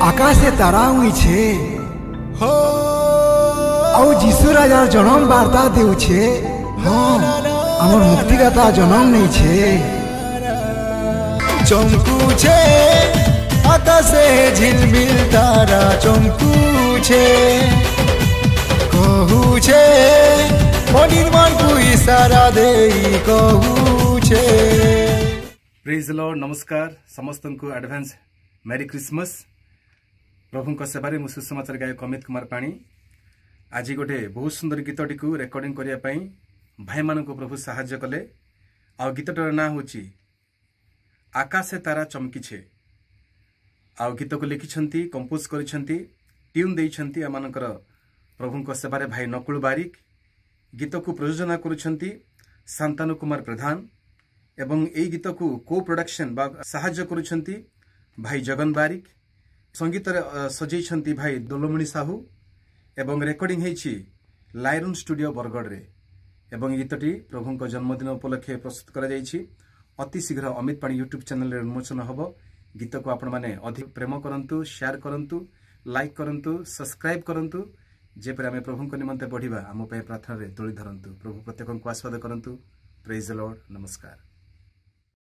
आकाशे तारा उइछे हो आउ जीशु राजार जन्म वार्ता देउछे। हाँ हमर मुक्तिदाता जन्म नहीं छे। चमकुछे आकाशे झिलमिल तारा चमकुछे कहूछे निर्माण को इशारा देई कहूछे। Praise the Lord. नमस्कार समस्त को एडवांस मेरी क्रिसमस। प्रभु सेवारे मु सुसमाचार गायक अमित कुमार पाणी आज गोटे बहुत सुंदर गीतटी को रेकर्डिंग करने भाई मान को प्रभु साहाय्य कले। आ गीतटार ना हूँ आकाशे तारा चमकीछे। आ गीत को लिखिछंती कंपोज करिछंती ट्यून देइछंती आमानकर प्रभु सेवारे भाई नकुल बारिक। गीत को प्रयोजना करुछंती शांतानु कुमार प्रधान एवं एई गीत को को प्रोडक्शन बा साहाय्य करुछंती भाई जगन बारिक। संगीत सजेइछंती भाई दोलमणि साहू एवं रेकर्डिंग हेछि लायरन स्टूडियो बरगढ़ रे। एवं गीतटी प्रभु जन्मदिन उपलक्षे प्रस्तुत करा जाइछि। अति शीघ्र अमित पाणी यूट्यूब चैनल रे उन्मोचन हबो। गीत को आपण माने अधिक प्रेम करंतु, शेयर करंतु, लाइक करंतु, सब्सक्राइब करंतु। जेपरि आमे प्रभु निमंते बढ़िबा आम प्रार्थना रे तोली धरंतु। प्रभु प्रत्येक को आस्वाद करंतु। Praise the Lord. नमस्कार।